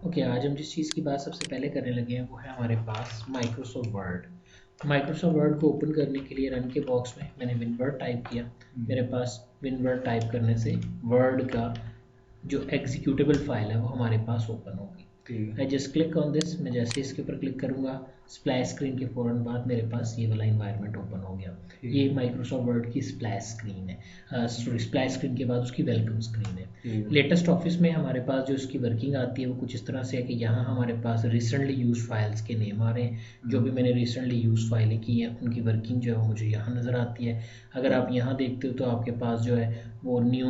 Okay, आज हम जिस चीज़ की बात सबसे पहले करने लगे हैं वो है हमारे पास माइक्रोसॉफ्ट वर्ड। माइक्रोसॉफ्ट वर्ड को ओपन करने के लिए रन के बॉक्स में मैंने विनवर्ड टाइप किया। मेरे पास विनवर्ड टाइप करने से वर्ड का जो एग्जीक्यूटेबल फाइल है वो हमारे पास ओपन होगी। I just click on this. मैं जैसे इसके ऊपर क्लिक करूंगा स्प्लैश स्क्रीन के फ़ौरन बाद मेरे पास ये वाला इन्वायरमेंट ओपन हो गया। ये माइक्रोसॉफ्ट वर्ड की स्प्लैश स्क्रीन है। स्प्लैश स्क्रीन के बाद उसकी वेलकम स्क्रीन है। लेटेस्ट ऑफिस में हमारे पास जो इसकी वर्किंग आती है वो कुछ इस तरह से है कि यहाँ हमारे पास रिसेंटली यूज फाइल्स के नेम आ रहे हैं। जो भी मैंने रिसेंटली यूज फाइलें की हैं उनकी वर्किंग जो है वो मुझे यहाँ नज़र आती है। अगर आप यहाँ देखते हो तो आपके पास जो है वो न्यू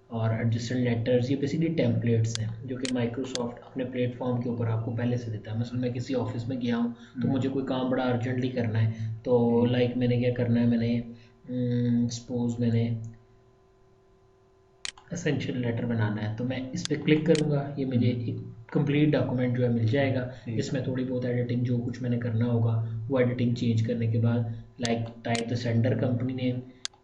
और एडजस्टेंट लेटर्स, ये बेसिकली टेम्पलेट्स हैं जो कि माइक्रोसॉफ्ट अपने प्लेटफॉर्म के ऊपर आपको पहले से देता है। मसलन मैं किसी ऑफिस में गया हूँ तो मुझे कोई काम बड़ा अर्जेंटली करना है, तो लाइक मैंने क्या करना है, मैंने सपोज मैंने एसेंशियल लेटर बनाना है तो मैं इस पर क्लिक करूँगा। ये मुझे एक कंप्लीट डॉक्यूमेंट जो है मिल जाएगा जिसमें थोड़ी बहुत एडिटिंग जो कुछ मैंने करना होगा वो एडिटिंग चेंज करने के बाद like type the sender company name,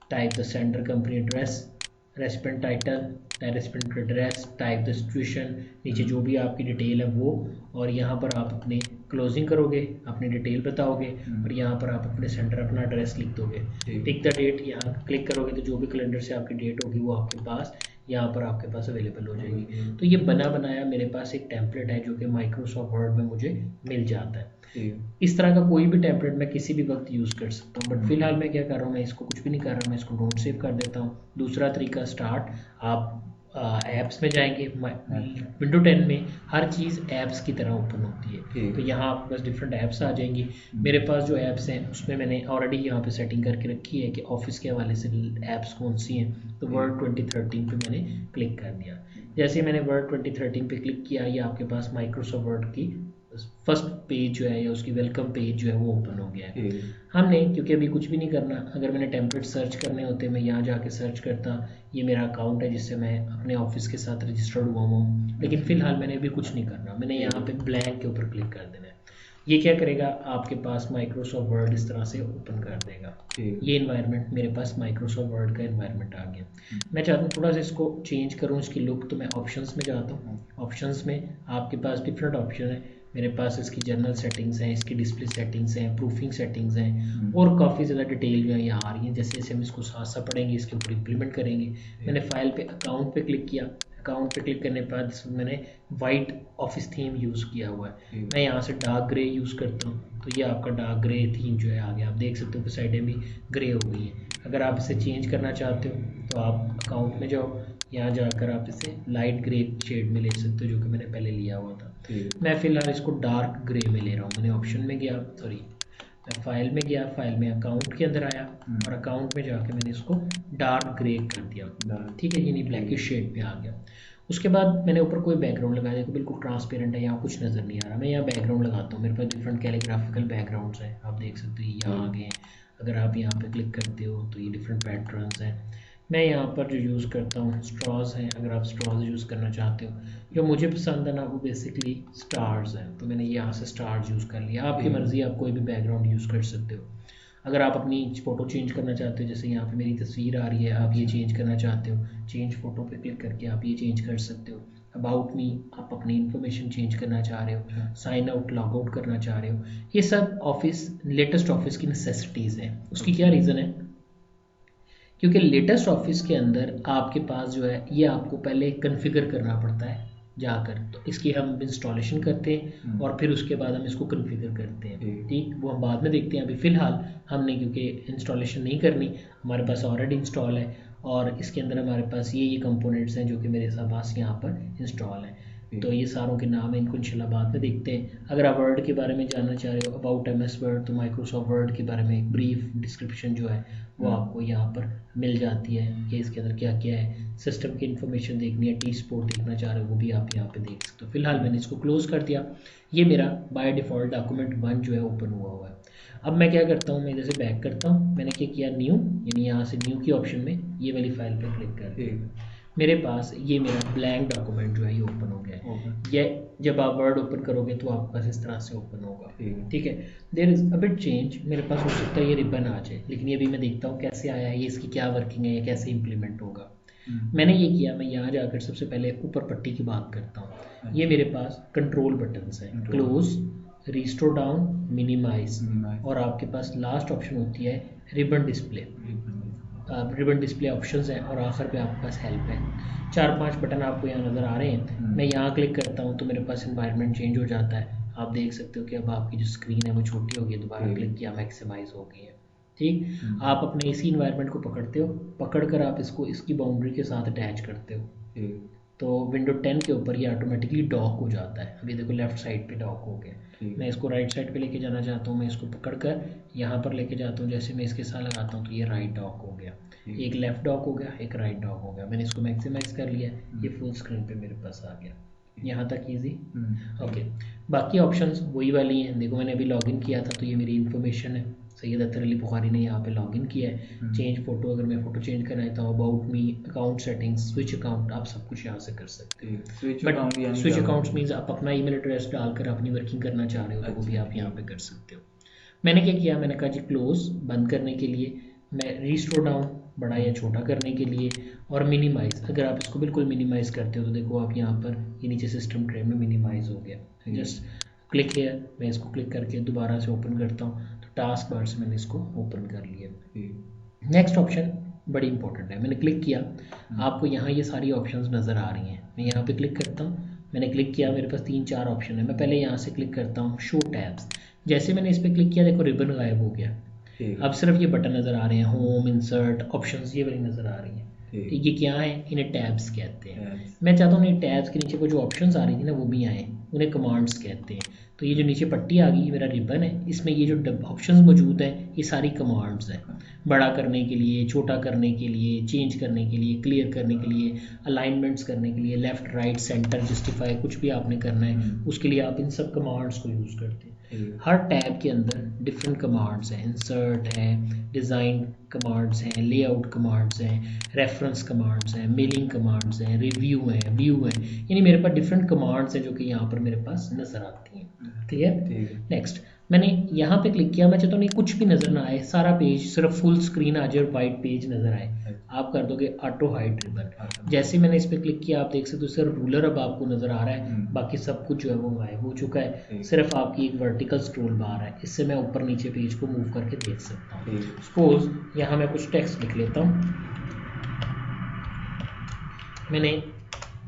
type the sender company address, recipient title, recipient address, type the situation, नीचे जो भी आपकी डिटेल है वो, और यहाँ पर आप अपनी क्लोजिंग करोगे, अपनी डिटेल बताओगे और यहाँ पर आप अपने सेंटर अपना एड्रेस लिख दोगे। टिक द डेट, यहाँ क्लिक करोगे तो जो भी कैलेंडर से आपकी डेट होगी वो आपके पास यहाँ पर आपके पास अवेलेबल हो जाएगी। तो ये बना बनाया मेरे पास एक टेम्पलेट है जो कि माइक्रोसॉफ्ट वर्ड में मुझे मिल जाता है। इस तरह का कोई भी टेम्पलेट मैं किसी भी वक्त यूज़ कर सकता हूँ, बट फिलहाल मैं क्या कर रहा हूँ, मैं इसको कुछ भी नहीं कर रहा, मैं इसको डोंट सेव कर देता हूँ। दूसरा तरीका स्टार्ट, आप ऐप्स में जाएंगे, विंडो 10 में हर चीज़ ऐप्स की तरह ओपन होती है। तो यहाँ आपके पास डिफरेंट ऐप्स आ जाएंगी। मेरे पास जो ऐप्स हैं उसमें मैंने ऑलरेडी यहाँ पे सेटिंग करके रखी है कि ऑफिस के हवाले से ऐप्स कौन सी हैं। तो वर्ड 2013 पे मैंने क्लिक कर दिया। जैसे मैंने वर्ड 2013 पे क्लिक किया, ये आपके पास माइक्रोसॉफ्ट वर्ड की फर्स्ट पेज जो है या उसकी वेलकम पेज जो है वो ओपन हो गया है। हमने क्योंकि अभी कुछ भी नहीं करना, अगर मैंने टेम्पलेट सर्च करने होते मैं यहाँ जाके सर्च करता। ये मेरा अकाउंट है जिससे मैं अपने ऑफिस के साथ रजिस्टर्ड हुआ हूँ, लेकिन फिलहाल मैंने अभी कुछ नहीं करना, मैंने यहाँ पे ब्लैंक के ऊपर क्लिक कर देना है। ये क्या करेगा, आपके पास माइक्रोसॉफ्ट वर्ड इस तरह से ओपन कर देगा। ये इन्वायरमेंट मेरे पास माइक्रोसॉफ्ट वर्ड का इन्वायरमेंट आ गया। मैं चाहता हूँ थोड़ा सा इसको चेंज करूँ इसकी लुक, तो मैं ऑप्शंस में जाता हूँ। ऑप्शंस में आपके पास डिफरेंट ऑप्शन है। मेरे पास इसकी जनरल सेटिंग्स हैं, इसकी डिस्प्ले सेटिंग्स हैं, प्रूफिंग सेटिंग्स हैं और काफ़ी ज़्यादा डिटेल जो है यहाँ आ रही हैं। जैसे जैसे हम इसको साथ साथ पढ़ेंगे इसके ऊपर इम्प्लीमेंट करेंगे। मैंने फाइल पे अकाउंट पे क्लिक किया। अकाउंट पे क्लिक करने के बाद मैंने वाइट ऑफिस थीम यूज़ किया हुआ है। मैं यहाँ से डार्क ग्रे यूज़ करता हूँ तो ये आपका डार्क ग्रे थीम जो है आ गया। आप देख सकते हो कि साइडें भी ग्रे हो गई हैं। अगर आप इसे चेंज करना चाहते हो तो आप अकाउंट में जाओ, यहाँ जाकर आप इसे लाइट ग्रे शेड में ले सकते हो जो कि मैंने पहले लिया हुआ था। मैं फ़िलहाल इसको डार्क ग्रे में ले रहा हूँ। मैंने ऑप्शन में गया, सॉरी मैं फाइल में गया, फाइल में अकाउंट के अंदर आया और अकाउंट में जाके मैंने इसको डार्क ग्रे कर दिया। ठीक है, यानी ब्लैकिश शेड में आ गया। उसके बाद मैंने ऊपर कोई बैकग्राउंड लगाया, देखो बिल्कुल ट्रांसपेरेंट है, यहाँ कुछ नज़र नहीं आ रहा। मैं यहाँ बैकग्राउंड लगाता हूँ, मेरे पास डिफरेंट कैलीग्राफिकल बैकग्राउंड्स हैं, आप देख सकते हो यहाँ आ गए हैं। अगर आप यहाँ पे क्लिक करते हो तो ये डिफरेंट पैटर्न्स हैं। मैं यहाँ पर जो यूज़ करता हूँ स्ट्रॉज हैं, अगर आप स्ट्रॉज यूज़ करना चाहते हो। जो मुझे पसंद है ना वो बेसिकली स्टार्स हैं, तो मैंने यहाँ से स्टार्स यूज़ कर लिया। आपकी मर्ज़ी, आप कोई भी बैकग्राउंड यूज़ कर सकते हो। अगर आप अपनी फ़ोटो चेंज करना चाहते हो, जैसे यहाँ पे मेरी तस्वीर आ रही है, आप ये चेंज करना चाहते हो, चेंज फ़ोटो पे क्लिक करके आप ये चेंज कर सकते हो। अबाउट मी, आप अपनी इन्फॉर्मेशन चेंज करना चाह रहे हो, साइन आउट लॉग आउट करना चाह रहे हो, ये सब ऑफिस लेटेस्ट ऑफिस की नेसेसिटीज़ हैं। उसकी क्या रीज़न है, क्योंकि लेटेस्ट ऑफिस के अंदर आपके पास जो है ये आपको पहले कॉन्फ़िगर करना पड़ता है जाकर, तो इसकी हम इंस्टॉलेशन करते हैं और फिर उसके बाद हम इसको कॉन्फ़िगर करते हैं। ठीक, वो हम बाद में देखते हैं। अभी फ़िलहाल हमने क्योंकि इंस्टॉलेशन नहीं करनी, हमारे पास ऑलरेडी इंस्टॉल है और इसके अंदर हमारे पास ये कंपोनेंट्स हैं जो कि मेरे पास यहाँ पर इंस्टॉल हैं। तो ये सारों के नाम हैं, इनको इंशाल्लाह बाद में देखते हैं। अगर आप वर्ड के बारे में जानना चाह रहे हो, अबाउट एमएस वर्ड, तो माइक्रोसॉफ्ट वर्ड के बारे में एक ब्रीफ डिस्क्रिप्शन जो है वो आपको यहाँ पर मिल जाती है कि इसके अंदर क्या क्या है। सिस्टम की इन्फॉर्मेशन देखनी है, टी सपोर्ट देखना चाह रहे हो वो भी आप यहाँ पे देख सकते हो। फिलहाल मैंने इसको क्लोज कर दिया। ये मेरा बाय डिफ़ॉल्ट डॉक्यूमेंट 1 जो है ओपन हुआ है। अब मैं क्या करता हूँ, मैं इधर से बैक करता हूँ। मैंने क्या किया, न्यू, यानी यहाँ से न्यू की ऑप्शन में ये वाली फाइल पर क्लिक कर दिया। मेरे पास ये मेरा ब्लैंक डॉक्यूमेंट जो है ये ओपन हो गया है। ये जब आप वर्ड ओपन करोगे तो आपके पास इस तरह से ओपन होगा। ठीक है, there is a bit change. मेरे पास हो सकता है ये रिबन आ जाए, लेकिन ये भी मैं देखता हूँ कैसे आया है, ये इसकी क्या वर्किंग है, ये कैसे इंप्लीमेंट होगा। मैंने ये किया, मैं यहाँ जाकर सबसे पहले ऊपर पट्टी की बात करता हूँ। ये मेरे पास कंट्रोल बटन्स हैं, क्लोज, रिस्टोर डाउन, मिनिमाइज, और आपके पास लास्ट ऑप्शन होती है ribbon display. Ribbon display options हैं और आखिर पे आपके पास हेल्प है। 4-5 बटन आपको यहाँ नज़र आ रहे हैं। मैं यहाँ क्लिक करता हूँ तो मेरे पास एनवायरनमेंट चेंज हो जाता है। आप देख सकते हो कि अब आपकी जो स्क्रीन है वो छोटी हो गई है, दोबारा क्लिक किया मैक्सिमाइज हो गई है। ठीक, आप अपने इसी इन्वायरमेंट को पकड़ते हो, पकड़ कर आप इसको इसकी बाउंड्री के साथ अटैच करते हो, तो विंडो 10 के ऊपर ये ऑटोमेटिकली डॉक हो जाता है। अभी देखो लेफ्ट साइड पे डॉक हो गया। मैं इसको राइट साइड पे लेके जाना चाहता हूँ, मैं इसको पकड़ कर यहाँ पर लेके जाता हूँ, जैसे मैं इसके साथ लगाता हूँ तो ये राइट डॉक हो गया, एक लेफ्ट डॉक हो गया, एक राइट डॉक हो गया। मैंने इसको मैक्सिमाइज कर लिया, ये फुल स्क्रीन पे मेरे पास आ गया। यहाँ तक इजी। ओके, बाकी ऑप्शंस वही वाली हैं। देखो मैंने अभी लॉगिन किया था तो ये मेरी इन्फॉर्मेशन है, सैयद अख्तर अली बुखारी ने यहाँ पे लॉगिन किया है। चेंज फोटो, अगर मैं फोटो चेंज करना चाहता हूँ, about me, account settings, switch account, आप सब कुछ यहाँ से कर सकते हो। स्विच अकाउंट्स मीन्स आप अपना ईमेल एड्रेस डालकर अपनी वर्किंग करना चाह रहे हो तो वो भी आप यहाँ पे कर सकते हो। मैंने क्या किया, मैंने कहा जी क्लोज बंद करने के लिए, मैं रिस्टोर डाउन बड़ा या छोटा करने के लिए, और मिनिमाइज, अगर आप इसको बिल्कुल मिनिमाइज करते हो तो देखो आप यहाँ पर ये नीचे सिस्टम ट्रे में मिनिमाइज हो गया। जस्ट क्लिक किया, मैं इसको क्लिक करके दोबारा से ओपन करता हूँ तो टास्क बार से मैंने इसको ओपन कर लिया। नेक्स्ट ऑप्शन बड़ी इंपॉर्टेंट है, मैंने क्लिक किया, आपको यहाँ ये सारी ऑप्शंस नज़र आ रही हैं। मैं यहाँ पे क्लिक करता हूँ, मैंने क्लिक किया, मेरे पास 3-4 ऑप्शन है। मैं पहले यहाँ से क्लिक करता हूँ शो टैब्स। जैसे मैंने इस पर क्लिक किया, देखो रिबन गायब हो गया, अब सिर्फ ये बटन नज़र आ रहे हैं, होम, इंसर्ट, ऑप्शंस, ये वाली नज़र आ रही हैं। ठीक, ये क्या है, इन्हें टैब्स कहते हैं। मैं चाहता हूँ इन टैब्स के नीचे को जो ऑप्शंस आ रही थी ना वो भी आए, उन्हें कमांड्स कहते हैं। तो ये जो नीचे पट्टी आ गई, ये मेरा रिबन है, इसमें ये जो ऑप्शंस मौजूद हैं ये सारी कमांड्स हैं। बड़ा करने के लिए, छोटा करने के लिए, चेंज करने के लिए, क्लियर करने के लिए, अलाइनमेंट्स करने के लिए, लेफ्ट राइट सेंटर जस्टिफाई, कुछ भी आपने करना है उसके लिए आप इन सब कमांड्स को यूज़ करते हैं। हर टैब के अंदर डिफरेंट कमांड्स हैं, इंसर्ट है, डिज़ाइन कमांड्स हैं, लेआउट कमांड्स हैं, रेफरेंस कमांड्स हैं, मेलिंग कमांड्स हैं, रिव्यू हैं, व्यू हैं, यानी मेरे पास डिफरेंट कमांड्स हैं जो कि यहाँ पर मेरे पास नज़र आती हैं। क्लियर। नेक्स्ट, मैंने यहाँ पे क्लिक किया, मैं चाहता हूँ कुछ भी नज़र ना आए, सारा पेज सिर्फ फुल स्क्रीन आ जाए और वाइट पेज नज़र आए, आप कर दोगे ऑटो हाइड रिबन। जैसे मैंने इस पर क्लिक किया, आप देख सकते हो सिर्फ रूलर अब आपको नज़र आ रहा है, बाकी सब कुछ जो है वो गायब हो चुका है, सिर्फ आपकी एक वर्टिकल स्क्रॉल बार है। इससे मैं ऊपर नीचे पेज को मूव करके देख सकता हूँ। सपोज यहाँ मैं कुछ टेक्स्ट लिख लेता हूँ, मैंने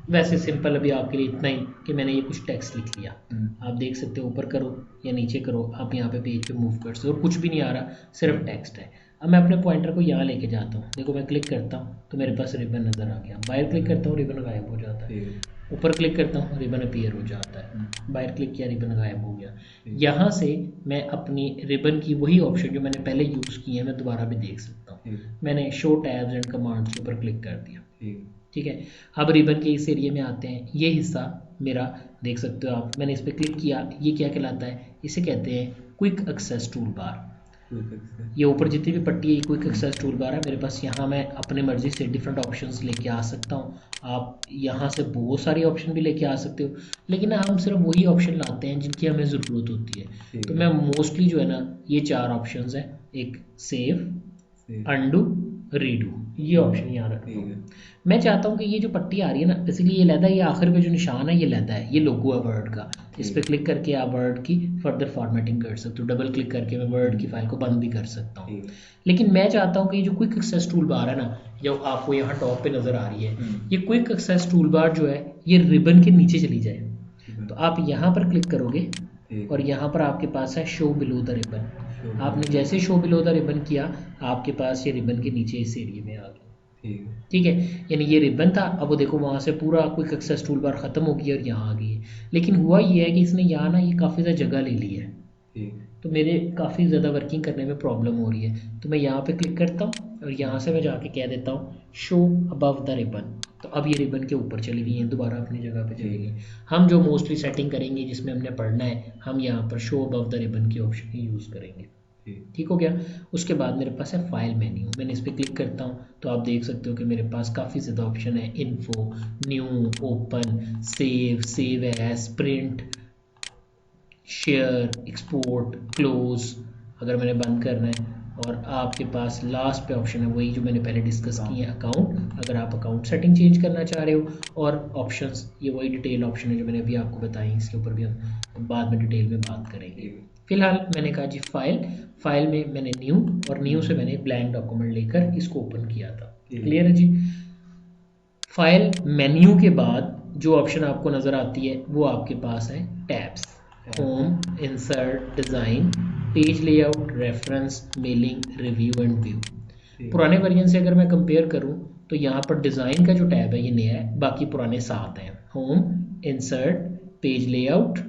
वैसे सिंपल अभी आपके लिए इतना ही कि मैंने ये कुछ टेक्स्ट लिख लिया। आप देख सकते हो, ऊपर करो या नीचे करो, आप यहाँ पे पेज पे मूव कर सकते हो और कुछ भी नहीं आ रहा, सिर्फ टेक्स्ट है। अब मैं अपने पॉइंटर को यहाँ लेके जाता हूँ, देखो मैं क्लिक करता हूँ तो मेरे पास रिबन नज़र आ गया, बाहर क्लिक करता हूँ रिबन गायब हो जाता है, ऊपर क्लिक करता हूँ रिबन अपीयर हो जाता है, बाहर क्लिक किया रिबन गायब हो गया। यहाँ से मैं अपनी रिबन की वही ऑप्शन जो मैंने पहले यूज़ किए हैं मैं दोबारा भी देख सकता हूँ। मैंने शो टैब्स एंड कमांड्स के ऊपर क्लिक कर दिया, ठीक है। अब रिबन के इस एरिया में आते हैं, ये हिस्सा मेरा देख सकते हो आप, मैंने इस पर क्लिक किया, ये क्या कहलाता है, इसे कहते हैं क्विक एक्सेस टूल बार। ये ऊपर जितनी भी पट्टी है क्विक एक्सेस टूल बार है मेरे पास, यहाँ मैं अपने मर्जी से डिफरेंट ऑप्शंस लेके आ सकता हूँ। आप यहाँ से बहुत सारी ऑप्शन भी लेके आ सकते हो, लेकिन हम सिर्फ वही ऑप्शन लाते हैं जिनकी हमें ज़रूरत होती है। तो मैं मोस्टली जो है ना ये 4 ऑप्शंस हैं, एक सेव, अंडू, रीडू, ये ऑप्शन यहाँ रखता हूँ। मैं चाहता हूँ कि ये जो पट्टी आ रही है ना, बेसिकली ये लहदा, ये आखिर पे जो निशान है ये लहदा है, ये लोगो है वर्ड का, इस पर क्लिक करके आप वर्ड की फर्दर फॉर्मेटिंग कर सकते हो, डबल क्लिक करके मैं वर्ड की फाइल को बंद भी कर सकता हूँ। लेकिन मैं चाहता हूँ कि ये जो क्विक एक्सेस टूल बार है ना, जो आपको यहाँ टॉप पे नज़र आ रही है, ये क्विक एक्सेस टूल बार जो है ये रिबन के नीचे चली जाए। तो आप यहाँ पर क्लिक करोगे और यहाँ पर आपके पास है शो बिलो द रिबन। आपने जैसे शो बिलो द रिबन किया, आपके पास ये रिबन के नीचे इस एरिया में आ गया, ठीक है। यानी ये रिबन था, अब वो देखो वहाँ से पूरा क्विक एक्सेस टूल बार ख़त्म हो गई और यहाँ आ गई है। लेकिन हुआ ये है कि इसने यहाँ ना ये काफ़ी ज़्यादा जगह ले ली है, तो मेरे काफ़ी ज़्यादा वर्किंग करने में प्रॉब्लम हो रही है। तो मैं यहाँ पे क्लिक करता हूँ और यहाँ से मैं जाके कह देता हूँ शो अबव द रिबन, तो अब ये रिबन के ऊपर चली गई है, दोबारा अपनी जगह पे चली गई। हम जो मोस्टली सेटिंग करेंगे जिसमें हमने पढ़ना है, हम यहाँ पर शो अबव द रिबन के ऑप्शन ही यूज़ करेंगे, ठीक हो गया। उसके बाद मेरे पास है फाइल मेन्यू, मैंने इस पर क्लिक करता हूँ तो आप देख सकते हो कि मेरे पास काफ़ी ज़्यादा ऑप्शन है, info, new, open, save, save as, print, share, export, close, अगर मैंने बंद करना है और आपके पास लास्ट पे ऑप्शन है वही जो मैंने पहले डिस्कस की है, अकाउंट। अगर आप अकाउंट सेटिंग चेंज करना चाह रहे हो, और ऑप्शंस ये वही डिटेल ऑप्शन है जो मैंने अभी आपको बताई, इसके ऊपर भी हम बाद में डिटेल में बात करेंगे। फिलहाल मैंने कहा जी फाइल में मैंने न्यू, और न्यू से मैंने ब्लैंक डॉक्यूमेंट लेकर इसको ओपन किया था। क्लियर है जी। फाइल मेन्यू के बाद जो ऑप्शन आपको नज़र आती है वो आपके पास है tabs, home, insert, design, page layout, reference, mailing, review and view. पुराने वर्जन से अगर मैं कंपेयर करूं तो यहाँ पर डिज़ाइन का जो टैब है ये नया है, बाकी पुराने 7 हैं। Home, insert, page layout,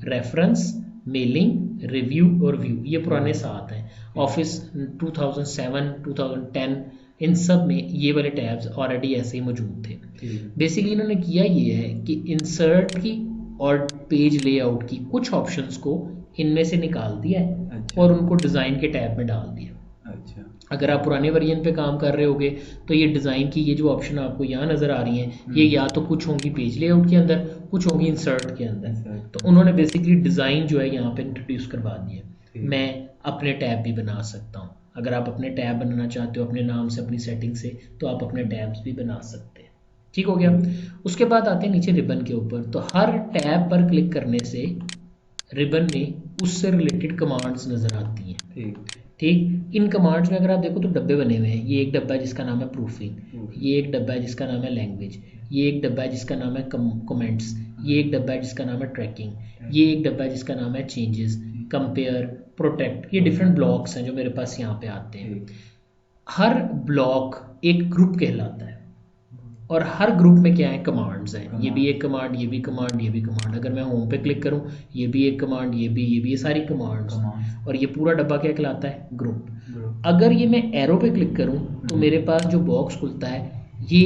reference, mailing, review और व्यू, ये पुराने 7 हैं। ऑफिस 2007, 2010 इन सब में ये वाले टैब्स ऑलरेडी ऐसे ही मौजूद थे। बेसिकली इन्होंने किया ये है कि इंसर्ट की और पेज लेआउट की कुछ ऑप्शंस को इनमें से निकाल दिया है। अच्छा। और उनको डिज़ाइन के टैब में डाल दिया। अच्छा। अगर आप पुराने वर्जन पे काम कर रहे होगे तो ये डिज़ाइन की ये जो ऑप्शन आपको यहाँ नज़र आ रही हैं, ये या तो कुछ होंगी पेज लेआउट के अंदर, कुछ होंगी इंसर्ट के अंदर। तो उन्होंने बेसिकली डिज़ाइन जो है यहाँ पे इंट्रोड्यूस करवा दिया। मैं अपने टैब भी बना सकता हूँ। अगर आप अपने टैब बनाना चाहते हो अपने नाम से, अपनी सेटिंग से, तो आप अपने टैब्स भी बना सकते हैं। ठीक हो गया। उसके बाद आते हैं नीचे रिबन के ऊपर। तो हर टैब पर क्लिक करने से रिबन में उससे रिलेटेड कमांड्स नज़र आती हैं। ठीक। इन कमांड्स में अगर आप देखो तो डब्बे बने हुए हैं। ये एक डब्बा है जिसका नाम है प्रूफिंग, ये एक डब्बा है जिसका नाम है लैंग्वेज, ये एक डब्बा है जिसका नाम है कमेंट्स, ये एक डब्बा है जिसका नाम है ट्रैकिंग, ये एक डब्बा है जिसका नाम है चेंजेस, कंपेयर, प्रोटेक्ट। ये डिफरेंट ब्लॉक्स हैं जो मेरे पास यहाँ पे आते हैं। हर ब्लॉक एक ग्रुप कहलाता है, और हर ग्रुप में क्या है, कमांड्स हैं। ये भी एक कमांड, ये भी कमांड, ये भी कमांड। अगर मैं होम पे क्लिक करूं, ये भी एक कमांड, ये भी, ये सारी कमांड्स। और ये पूरा डब्बा क्या कहलाता है, ग्रुप। अगर ये मैं एरो पे क्लिक करूं तो मेरे पास जो बॉक्स खुलता है ये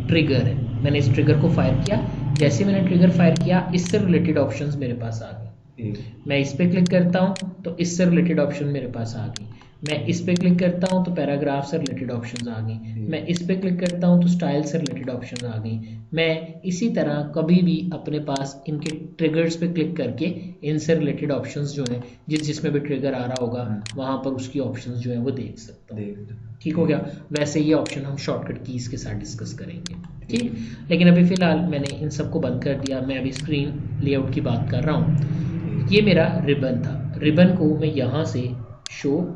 ट्रिगर है। मैंने इस ट्रिगर को फायर किया, जैसे मैंने ट्रिगर फायर किया इससे रिलेटेड ऑप्शंस मेरे पास आ गए। मैं इस पे क्लिक करता हूं तो इससे रिलेटेड ऑप्शन मेरे पास आ गई। मैं इस पे क्लिक करता हूं तो पैराग्राफ से रिलेटेड ऑप्शंस आ गई। मैं इस पे क्लिक करता हूं तो स्टाइल से रिलेटेड ऑप्शंस आ गई। मैं इसी तरह कभी भी अपने पास इनके ट्रिगर्स पे क्लिक करके इनसे रिलेटेड ऑप्शंस जो हैं, जिसमें भी ट्रिगर आ रहा होगा वहां पर उसकी ऑप्शंस जो है वो देख सकता हूँ। ठीक हो गया। वैसे ये ऑप्शन हम शॉर्टकट कीज के साथ डिस्कस करेंगे। ठीक। लेकिन अभी फिलहाल मैंने इन सबको बंद कर दिया। मैं अभी स्क्रीन लेआउट की बात कर रहा हूँ। ये मेरा रिबन था। रिबन को मैं यहाँ से शो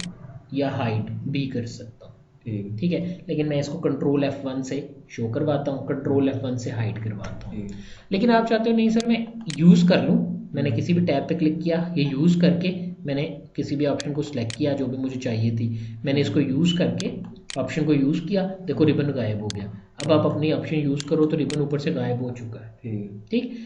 या हाइड भी कर सकता हूँ। ठीक है। लेकिन मैं इसको कंट्रोल F1 से शो करवाता हूँ, कंट्रोल F1 से हाइड करवाता हूँ। लेकिन आप चाहते हो नहीं सर मैं यूज़ कर लूँ, मैंने किसी भी टैब पे क्लिक किया, ये यूज़ करके मैंने किसी भी ऑप्शन को सिलेक्ट किया जो भी मुझे चाहिए थी, मैंने इसको यूज़ करके ऑप्शन को यूज़ किया, देखो रिबन गायब हो गया। अब आप अपनी ऑप्शन यूज़ करो तो रिबन ऊपर से गायब हो चुका है। ठीक।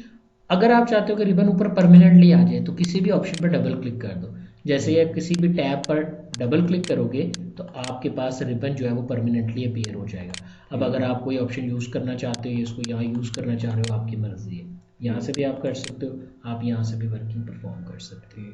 अगर आप चाहते हो कि रिबन ऊपर परमानेंटली आ जाए तो किसी भी ऑप्शन पर डबल क्लिक कर दो। जैसे ही आप किसी भी टैब पर डबल क्लिक करोगे तो आपके पास रिबन जो है वो परमानेंटली अपीयर हो जाएगा। अब अगर आप कोई ऑप्शन यूज़ करना चाहते हो, इसको यहाँ यूज़ करना चाह रहे हो, आपकी मर्जी है। यहाँ से भी आप कर सकते हो, आप यहाँ से भी वर्किंग परफॉर्म कर सकते हो।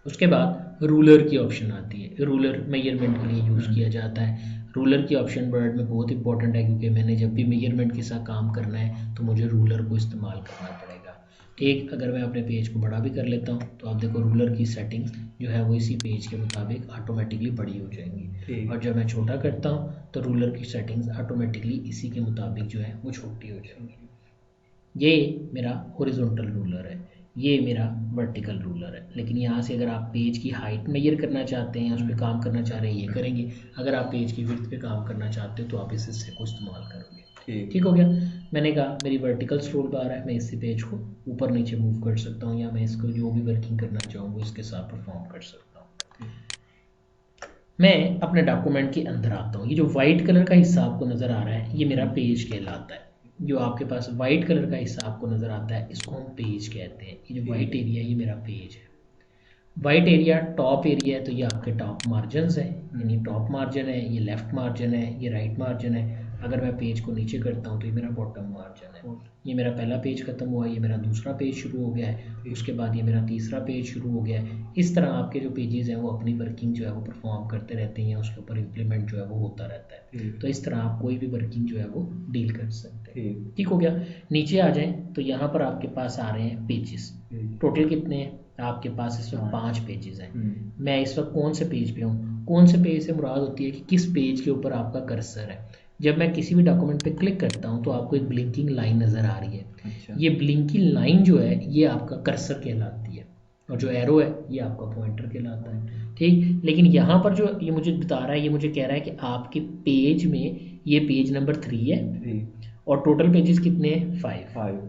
उसके बाद रूलर की ऑप्शन आती है। रूलर मेजरमेंट के लिए यूज़ किया जाता है। रूलर की ऑप्शन वर्ड में बहुत इंपॉर्टेंट है, क्योंकि मैंने जब भी मेजरमेंट के साथ काम करना है तो मुझे रूलर को इस्तेमाल करना पड़ेगा। ठीक। अगर मैं अपने पेज को बड़ा भी कर लेता हूँ तो आप देखो रूलर की सेटिंग्स जो है वो इसी पेज के मुताबिक ऑटोमेटिकली बड़ी हो जाएंगी, और जब मैं छोटा करता हूँ तो रूलर की सेटिंग्स ऑटोमेटिकली इसी के मुताबिक जो है वो छोटी हो जाएंगी। ये मेरा हॉरिजॉन्टल रूलर है, ये मेरा वर्टिकल रूलर है। लेकिन यहाँ से अगर आप पेज की हाइट मेजर करना चाहते हैं, उस पर काम करना चाह रहे हैं, ये करेंगे। अगर आप पेज की विड्थ पे काम करना चाहते हो तो आप इस हिस्से को इस्तेमाल करोगे। ठीक हो गया। मैंने कहा मेरी वर्टिकल स्क्रोल बार है, मैं इसी पेज को ऊपर नीचे मूव कर सकता हूँ, या मैं इसको जो भी वर्किंग करना चाहूँगा इसके साथ परफॉर्म कर सकता हूँ। मैं अपने डॉक्यूमेंट के अंदर आता हूँ। ये जो वाइट कलर का हिस्सा आपको नज़र आ रहा है ये मेरा पेज कहलाता है। जो आपके पास वाइट कलर का हिस्सा आपको नज़र आता है इसको हम पेज कहते हैं। ये जो वाइट एरिया ये मेरा पेज है। वाइट एरिया टॉप एरिया है, तो ये आपके टॉप मार्जिन है, यानी टॉप मार्जिन है, ये लेफ्ट मार्जिन है, ये राइट मार्जिन है। अगर मैं पेज को नीचे करता हूँ तो ये मेरा बॉटम मार्जिन है। ये मेरा पहला पेज खत्म हुआ, ये मेरा दूसरा पेज शुरू हो गया है, उसके बाद ये मेरा तीसरा पेज शुरू हो गया है। इस तरह आपके जो पेजेस हैं वो अपनी वर्किंग जो है वो परफॉर्म करते रहते हैं, उसके ऊपर इम्प्लीमेंट जो है वो होता रहता है। तो इस तरह आप कोई भी वर्किंग जो है वो डील कर सकते हैं। ठीक हो गया। नीचे आ जाएं तो यहाँ पर आपके पास आ रहे हैं पेजेस। टोटल कितने हैं आपके पास? इस वक्त 5 पेजेस हैं। मैं इस वक्त कौन से पेज पे हूँ? कौन से पेज से मुराद होती है कि किस पेज के ऊपर आपका कर्सर है। जब मैं किसी भी डॉक्यूमेंट पे क्लिक करता हूँ तो आपको एक ब्लिंकिंग लाइन नज़र आ रही है। अच्छा। ये ब्लिंकिंग लाइन जो है ये आपका कर्सर कहलाती है, और जो एरो है ये आपका पॉइंटर कहलाता है। ठीक, लेकिन यहाँ पर जो ये मुझे बता रहा है, ये मुझे कह रहा है कि आपके पेज में ये पेज नंबर 3 है 3 और टोटल पेजेस कितने हैं 5।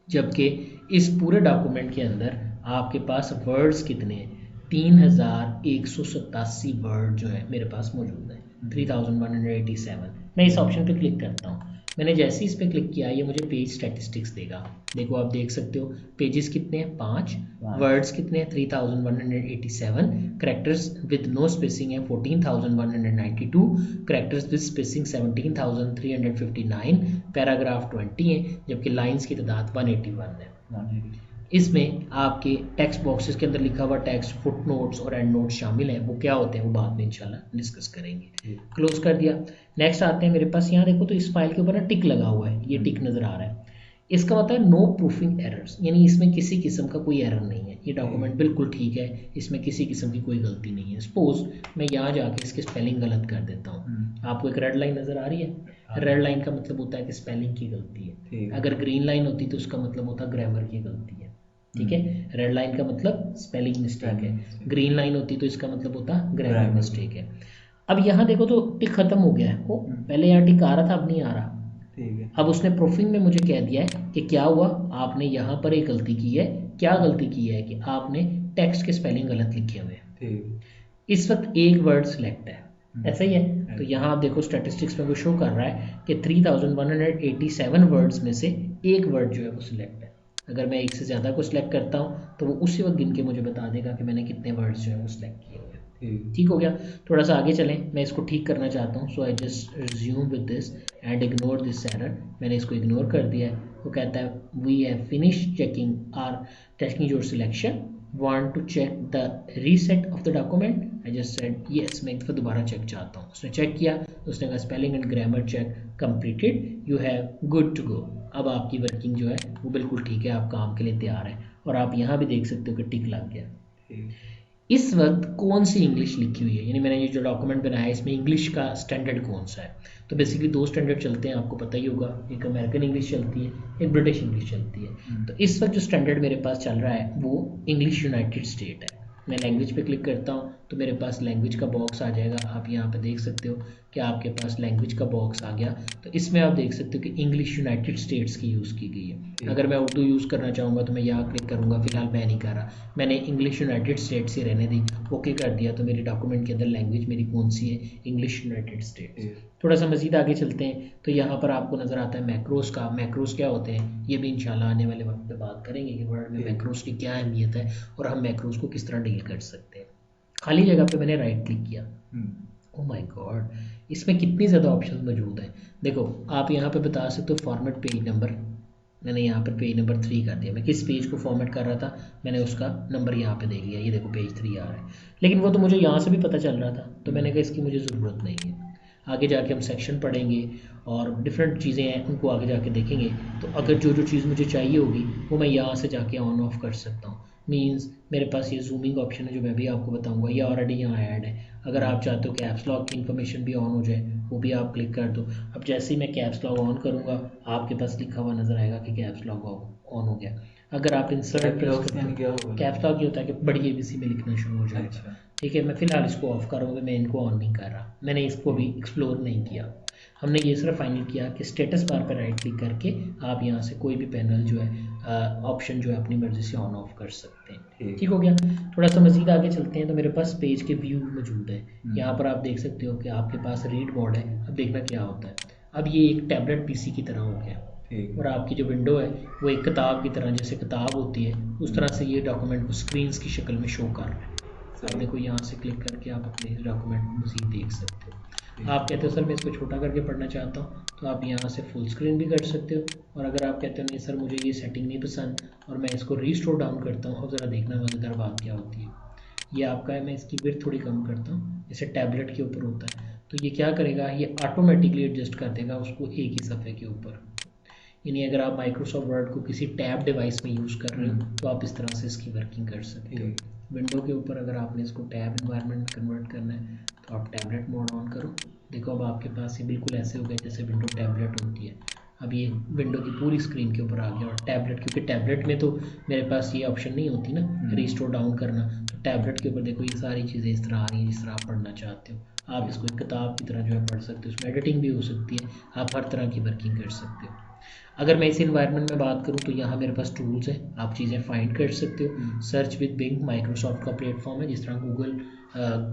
जबकि इस पूरे डॉक्यूमेंट के अंदर आपके पास वर्ड्स कितने हैं 3187 वर्ड जो है मेरे पास मौजूद है 3187। मैं इस ऑप्शन पे क्लिक करता हूँ, मैंने जैसे ही इस पे क्लिक किया ये मुझे पेज स्टैटिस्टिक्स देगा। देखो आप देख सकते हो पेजेस कितने हैं 5, वर्ड्स कितने हैं 3187, करेक्टर्स विद नो स्पेसिंग है 14192, करेक्टर्स विद स्पेसिंग 17359, पैराग्राफ 20 है, जबकि लाइंस की तादाद 181 है। इसमें आपके टेक्स्ट बॉक्सेस के अंदर लिखा हुआ टेक्स्ट, फुट नोट्स और एंड नोट्स शामिल हैं। वो क्या होते हैं वो बाद में इंशाल्लाह डिस्कस करेंगे। क्लोज कर दिया। नेक्स्ट आते हैं मेरे पास, यहाँ देखो तो इस फाइल के ऊपर ना टिक लगा हुआ है, ये टिक नज़र आ रहा है। इसका मतलब है नो प्रूफिंग एरर्स, यानी इसमें किसी किस्म का कोई एरर नहीं है, ये डॉक्यूमेंट बिल्कुल ठीक है, इसमें किसी किस्म की कोई गलती नहीं है। सपोज मैं यहाँ जाके इसकी स्पेलिंग गलत कर देता हूँ, आपको एक रेड लाइन नज़र आ रही है, रेड लाइन का मतलब होता है कि स्पेलिंग की गलती है। अगर ग्रीन लाइन होती तो उसका मतलब होता है ग्रामर की गलती है। ठीक है, रेड लाइन का मतलब स्पेलिंग मिस्टेक है, ग्रीन लाइन होती तो इसका मतलब होता ग्रामर मिस्टेक है। अब यहाँ देखो तो टिक खत्म हो गया है, वो पहले यहाँ टिक आ रहा था अब नहीं आ रहा। अब उसने प्रूफिंग में मुझे कह दिया है कि क्या हुआ, आपने यहाँ पर एक गलती की है। क्या गलती की है कि आपने टेक्स्ट के स्पेलिंग गलत लिखे हुए हैं। इस वक्त एक वर्ड सिलेक्ट है, ऐसा ही है। तो यहाँ आप देखो स्टैटिस्टिक्स में वो शो कर रहा है कि 3187 वर्ड्स में से एक वर्ड जो है वो सिलेक्ट है। अगर मैं एक से ज़्यादा को सिलेक्ट करता हूँ तो वो उसी वक्त गिन के मुझे बता देगा कि मैंने कितने वर्ड्स जो है वो सिलेक्ट किए हुए हैं। ठीक हो गया। थोड़ा सा आगे चलें, मैं इसको ठीक करना चाहता हूँ। So I just resume with this and ignore this error. मैंने इसको इग्नोर कर दिया है। वो कहता है we have finish checking your selection, want to check the reset of the document। I just said yes, मैं फिर दोबारा चेक चाहता हूँ। उसने चेक किया, उसने कहा spelling and grammar check completed, you have good to go. अब आपकी वर्किंग जो है वो बिल्कुल ठीक है, आप काम के लिए तैयार हैं। और आप यहाँ भी देख सकते हो कि टिक लग गया। इस वक्त कौन सी इंग्लिश लिखी हुई है, यानी मैंने ये जो डॉक्यूमेंट बनाया है इसमें इंग्लिश का स्टैंडर्ड कौन सा है। तो बेसिकली दो स्टैंडर्ड चलते हैं, आपको पता ही होगा, एक अमेरिकन इंग्लिश चलती है, एक ब्रिटिश इंग्लिश चलती है। तो इस वक्त जो स्टैंडर्ड मेरे पास चल रहा है वो इंग्लिश यूनाइटेड स्टेट है। मैं लैंग्वेज पे क्लिक करता हूँ तो मेरे पास लैंग्वेज का बॉक्स आ जाएगा। आप यहाँ पे देख सकते हो कि आपके पास लैंग्वेज का बॉक्स आ गया। तो इसमें आप देख सकते हो कि इंग्लिश यूनाइटेड स्टेट्स की यूज़ की गई है। अगर मैं उर्दू यूज़ करना चाहूँगा तो मैं यहाँ क्लिक करूँगा, फिलहाल मैं नहीं कर रहा, मैंने इंग्लिश यूनाइटेड स्टेट्स ही रहने दी, ओके कर दिया। तो मेरे डॉक्यूमेंट के अंदर लैंग्वेज मेरी कौन सी है, इंग्लिश यूनाइटेड स्टेट्स। थोड़ा सा मजीद आगे चलते हैं तो यहाँ पर आपको नज़र आता है मैक्रोस का। मैक्रोस क्या होते हैं ये भी इंशाल्लाह आने वाले वक्त पे बात करेंगे कि वर्ड में मैक्रोस की क्या अहमियत है और हम मैक्रोस को किस तरह डील कर सकते हैं। खाली जगह पे मैंने राइट क्लिक किया, ओह माय गॉड, इसमें कितनी ज़्यादा ऑप्शन मौजूद हैं। देखो आप यहाँ पे बता सकते हो फॉर्मेट पेज नंबर, मैंने यहाँ पर पेज नंबर 3 कर दिया। मैं किस पेज को फॉर्मेट कर रहा था, मैंने उसका नंबर यहाँ पे देख लिया, ये देखो पेज 3 आ रहा है। लेकिन वो तो मुझे यहाँ से भी पता चल रहा था, तो मैंने कहा इसकी मुझे ज़रूरत नहीं है। आगे जाके हम सेक्शन पढ़ेंगे और डिफरेंट चीज़ें हैं उनको आगे जाके देखेंगे। तो अगर जो जो चीज़ मुझे चाहिए होगी वो मैं यहाँ से जाके ऑन ऑफ कर सकता हूँ। मीन्स मेरे पास ये जूमिंग ऑप्शन है जो मैं भी आपको बताऊंगा, ये ऑलरेडी यहाँ ऐड है। अगर आप चाहते हो कि कैप्स लॉक की इन्फॉर्मेशन भी ऑन हो जाए वो भी आप क्लिक कर दो। अब जैसे ही मैं कैप्स लॉक ऑन करूँगा आपके पास लिखा हुआ नज़र आएगा कि कैप्स लॉक ऑन हो गया। अगर आप इंसर्ट कैप्स लॉक ये होता है कि बड़ी ABC में लिखना शुरू हो जाएगा। ठीक है, मैं फिलहाल इसको ऑफ कर रहा हूँ, मैं इनको ऑन नहीं कर रहा, मैंने इसको भी एक्सप्लोर नहीं किया। हमने ये सिर्फ फाइनल किया कि स्टेटस बार पर राइट क्लिक करके आप यहाँ से कोई भी पैनल जो है ऑप्शन जो है अपनी मर्जी से ऑन ऑफ कर सकते हैं। ठीक हो गया। थोड़ा सा मजीद आगे चलते हैं तो मेरे पास पेज के व्यू मौजूद है। यहाँ पर आप देख सकते हो कि आपके पास रीड मोड है। अब देखना क्या होता है, अब ये एक टैबलेट PC की तरह हो गया और आपकी जो विंडो है वो एक किताब की तरह, जैसे किताब होती है उस तरह से ये डॉक्यूमेंट को स्क्रीन की शक्ल में शो कर रहा है। आप देखो यहाँ से क्लिक करके आप अपने डॉक्यूमेंट मज़ीद देख सकते हो। आप कहते हो सर मैं इसको छोटा करके पढ़ना चाहता हूँ तो आप यहाँ से फुल स्क्रीन भी कर सकते हो। और अगर आप कहते हो नहीं सर मुझे ये सेटिंग नहीं पसंद और मैं इसको रीस्टोर डाउन करता हूँ, और ज़रा देखना मज़ेदार बात क्या होती है, ये आपका है, मैं इसकी विड्थ थोड़ी कम करता हूँ, जैसे टैबलेट के ऊपर होता है। तो ये क्या करेगा, ये ऑटोमेटिकली एडजस्ट कर देगा उसको एक ही सफ़े के ऊपर। यानी अगर आप माइक्रोसॉफ्ट वर्ड को किसी टैब डिवाइस में यूज़ कर रहे हो तो आप इस तरह से इसकी वर्किंग कर सकते हो। विंडो के ऊपर अगर आपने इसको टैब एनवायरनमेंट में कन्वर्ट करना है तो आप टैबलेट मोड ऑन करो। देखो अब आपके पास ये बिल्कुल ऐसे हो गया जैसे विंडो टैबलेट होती है। अब ये विंडो की पूरी स्क्रीन के ऊपर आ गया। और टैबलेट, क्योंकि टैबलेट में तो मेरे पास ये ऑप्शन नहीं होती ना रिस्टोर डाउन करना, तो टैबलेट के ऊपर देखो ये सारी चीज़ें इस तरह आ रही हैं जिस तरह आप पढ़ना चाहते हो। आप इसको एक किताब की तरह जो है पढ़ सकते हो, उसमें एडिटिंग भी हो सकती है, आप हर तरह की वर्किंग कर सकते हो। अगर मैं इस इन्वायरमेंट में बात करूं तो यहाँ मेरे पास टूल्स है, आप चीज़ें फाइंड कर सकते हो। सर्च विद बिंग माइक्रोसॉफ्ट का प्लेटफॉर्म है, जिस तरह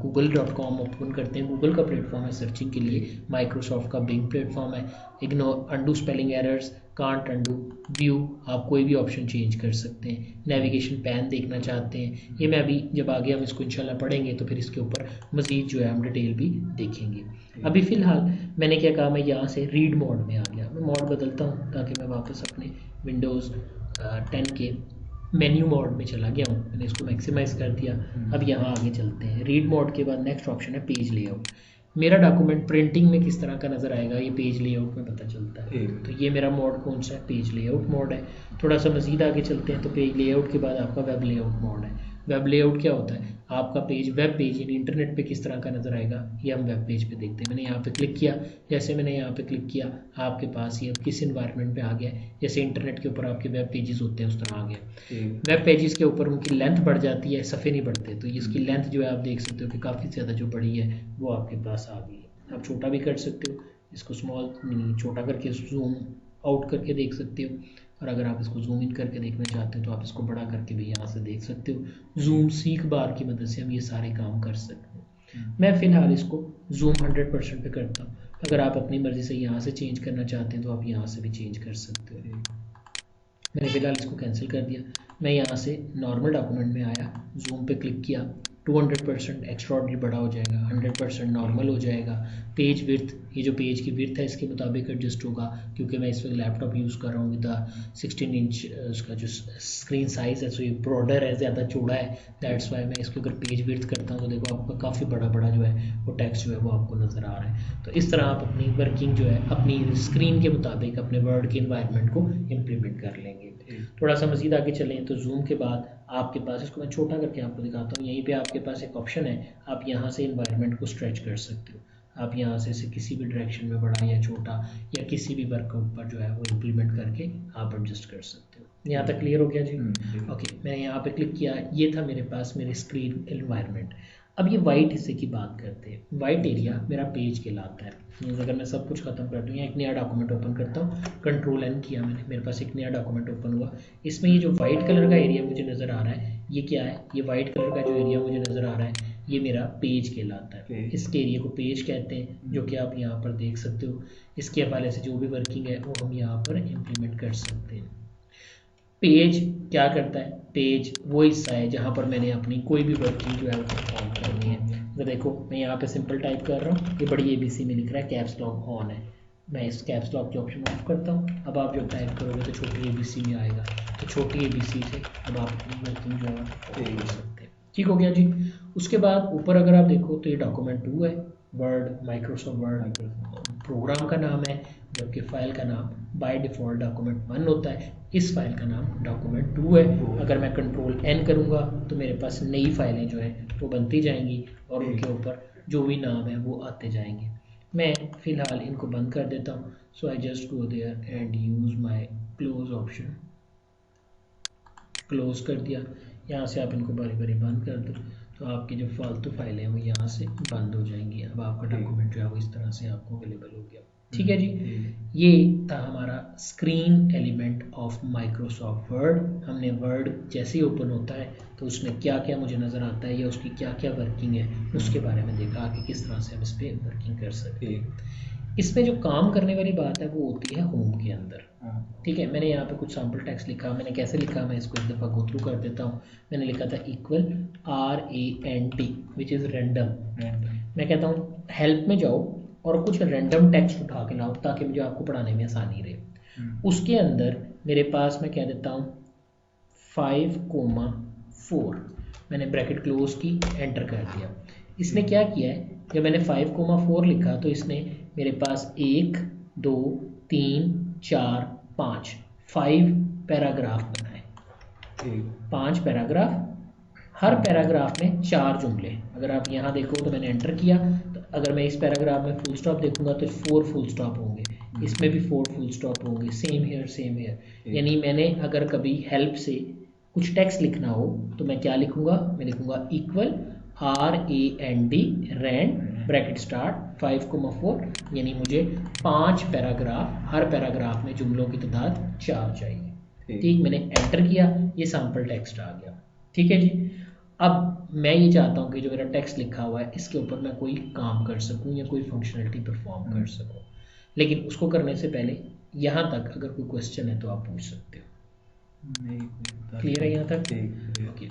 गूगल.com ओपन करते हैं, गूगल का प्लेटफॉर्म है सर्चिंग के लिए, माइक्रोसॉफ्ट का बिंग प्लेटफॉर्म है। Ignore, undo spelling errors, can't undo, view, आप कोई भी ऑप्शन चेंज कर सकते हैं। नेविगेशन पैन देखना चाहते हैं, ये मैं अभी जब आगे हम इसको इंशाल्लाह पढ़ेंगे तो फिर इसके ऊपर मज़ीद जो है हम डिटेल भी देखेंगे। अभी फ़िलहाल मैंने क्या कहा, मैं यहाँ से रीड मोड में आ गया। मैं मोड बदलता हूँ ताकि मैं वापस अपने विंडोज़ 10 के मेन्यू मोड में चला गया हूँ। मैंने इसको मैक्सिमाइज़ कर दिया। अब यहाँ आगे चलते हैं। रीड मोड के बाद नेक्स्ट ऑप्शन है पेज लेआउट। मेरा डॉक्यूमेंट प्रिंटिंग में किस तरह का नज़र आएगा ये पेज लेआउट में पता चलता है। तो ये मेरा मोड कौन सा है, पेज लेआउट मोड है। थोड़ा सा मज़ीद आगे चलते हैं तो पेज लेआउट के बाद आपका वेब लेआउट मोड है। वेब लेआउट क्या होता है, आपका पेज, वेब पेज यानी इंटरनेट पे किस तरह का नज़र आएगा ये हम वेब पेज पे देखते हैं। मैंने यहाँ पे क्लिक किया, जैसे मैंने यहाँ पे क्लिक किया आपके पास ये किस इन्वायरमेंट पे आ गया, जैसे इंटरनेट के ऊपर आपके वेब पेजेस होते हैं उस तरह आ गया। वेब पेजेस के ऊपर उनकी लेंथ बढ़ जाती है, सफ़े नहीं बढ़ते, तो इसकी लेंथ जो है आप देख सकते हो कि काफ़ी ज़्यादा जो बड़ी है वो आपके पास आ गई है। आप छोटा भी कर सकते हो, इसको स्मॉल छोटा करके जूम आउट करके देख सकते हो, और अगर आप इसको जूम इन करके देखना चाहते हो तो आप इसको बड़ा करके भी यहाँ से देख सकते हो। जूम सीख बार की मदद से हम ये सारे काम कर सकते हैं। मैं फ़िलहाल इसको जूम 100% पे करता हूँ। अगर आप अपनी मर्ज़ी से यहाँ से चेंज करना चाहते हैं तो आप यहाँ से भी चेंज कर सकते हो। मैंने फ़िलहाल इसको कैंसिल कर दिया। मैं यहाँ से नॉर्मल डॉक्यूमेंट में आया, जूम पे क्लिक किया, 200% एक्स्ट्राऑर्डिनरी बड़ा हो जाएगा, 100% नॉर्मल हो जाएगा। पेज विड्थ, ये जो पेज की विड्थ है इसके मुताबिक एडजस्ट होगा, क्योंकि मैं इस वक्त लैपटॉप यूज़ कर रहा हूँ विद 16 इंच उसका जो स्क्रीन साइज़ है, सो ये ब्रॉडर है, ज़्यादा चौड़ा है, दैट्स वाई मैं इसको अगर पेज विड्थ करता हूँ तो देखो आपका काफ़ी बड़ा बड़ा जो है वो टेक्स्ट जो है वो आपको नज़र आ रहा है। तो इस तरह आप अपनी वर्किंग जो है अपनी स्क्रीन के मुताबिक अपने वर्ड के इन्वायरमेंट को इम्प्लीमेंट कर लेंगे। थोड़ा सा मज़ीद आगे चलें तो जूम के बाद आपके पास, इसको मैं छोटा करके आपको दिखाता हूँ, यहीं पे आपके पास एक ऑप्शन है, आप यहाँ से इन्वायरमेंट को स्ट्रेच कर सकते हो। आप यहाँ से इसे किसी भी डायरेक्शन में बड़ा या छोटा या किसी भी वर्क पर जो है वो इम्प्लीमेंट करके आप एडजस्ट कर सकते हो। यहाँ तक क्लियर हो गया जी? ओके, मैंने यहाँ पे क्लिक किया, ये था मेरे पास मेरे स्क्रीन इन्वायरमेंट। अब ये वाइट हिस्से की बात करते हैं। वाइट एरिया मेरा पेज कहलाता है। अगर मैं सब कुछ खत्म कर दूँ या एक नया डॉक्यूमेंट ओपन करता हूँ, कंट्रोल एन किया मैंने, मेरे पास एक नया डॉक्यूमेंट ओपन हुआ। इसमें ये जो वाइट कलर का एरिया मुझे नज़र आ रहा है ये क्या है, ये वाइट कलर का जो एरिया मुझे नज़र आ रहा है ये मेरा पेज कहलाता है। इस एरिया को पेज कहते हैं, जो कि आप यहाँ पर देख सकते हो। इसके हवाले से जो भी वर्किंग है वो हम यहाँ पर इम्प्लीमेंट कर सकते हैं। पेज क्या करता है, पेज वो हिस्सा है जहाँ पर मैंने अपनी कोई भी वर्किंग जो है वो परफॉर्म करनी है। तो देखो मैं यहाँ पे सिंपल टाइप कर रहा हूँ, ये बड़ी ABC में लिख रहा है कैप्स लॉक ऑन है, मैं इस कैप्स लॉक के ऑप्शन ऑफ करता हूँ। अब आप जब टाइप करोगे तो छोटी ABC में आएगा, तो छोटी ABC से अब आप अपनी वर्किंग जो है कर सकते हैं। ठीक हो गया जी। उसके बाद ऊपर अगर आप देखो तो ये डॉक्यूमेंट 2 है, वर्ड, माइक्रोसॉफ्ट वर्ड प्रोग्राम का नाम है, जबकि फाइल का नाम बाय डिफ़ॉल्ट डॉक्यूमेंट 1 होता है। इस फाइल का नाम डॉक्यूमेंट 2 है। अगर मैं कंट्रोल N करूँगा तो मेरे पास नई फाइलें जो हैं वो बनती जाएंगी और उनके ऊपर जो भी नाम है वो आते जाएंगे। मैं फ़िलहाल इनको बंद कर देता हूँ। So I just go there and use my close option, close कर दिया। यहाँ से आप इनको बारी बारी बंद कर दो तो आपकी जो फालतू फाइलें हैं वो यहाँ से बंद हो जाएंगी। अब आपका डॉक्यूमेंट जो है वो इस तरह से आपको अवेलेबल हो गया। ठीक है जी, ये था हमारा screen element of Microsoft word. हमने वर्ड जैसे ही ओपन होता है तो उसमें क्या क्या मुझे नज़र आता है या उसकी क्या क्या वर्किंग है उसके बारे में देखा कि किस तरह से हम इस पर वर्किंग कर सकते हैं। इसमें जो काम करने वाली बात है वो होती है होम के अंदर। ठीक है, मैंने यहाँ पे कुछ सैम्पल टेक्स्ट लिखा। मैंने कैसे लिखा, मैं इसको एक दफ़ा गो थ्रू कर देता हूँ। मैंने लिखा था equal RAND which is random. मैं कहता हूँ हेल्प में जाओ और कुछ रैंडम टेक्स्ट उठा के लाओ ताकि मुझे आपको पढ़ाने में आसानी रहे। उसके अंदर मेरे पास मैं कह देता हूँ 5,4। मैंने ब्रैकेट क्लोज की, एंटर कर दिया। इसने क्या किया है, जब मैंने 5,4 लिखा तो इसने मेरे पास 1 2 3 4 5 पैराग्राफ बनाए, 5 पैराग्राफ, हर पैराग्राफ में 4 जुमले। अगर आप यहाँ देखो तो मैंने एंटर किया, तो अगर मैं इस पैराग्राफ में फुल स्टॉप देखूंगा तो 4 फुल स्टॉप होंगे, इसमें भी 4 फुल स्टॉप होंगे, सेम हेयर। यानी मैंने अगर कभी हेल्प से कुछ टेक्स्ट लिखना हो तो मैं क्या लिखूंगा, मैं लिखूंगा equal RAND rand bracket start 5,4, यानी मुझे 5 पैराग्राफ, हर पैराग्राफ में जुमलों की तादाद 4 चाहिए। ठीक, मैंने एंटर किया, ये सैम्पल टेक्स्ट आ गया। ठीक है जी। अब मैं ये चाहता हूँ कि जो मेरा टेक्स्ट लिखा हुआ है इसके ऊपर मैं कोई काम कर सकूँ या कोई फंक्शनलिटी परफॉर्म कर सकूँ, लेकिन उसको करने से पहले यहाँ तक अगर कोई क्वेश्चन है तो आप पूछ सकते हो। क्लियर है यहाँ तक? ओके।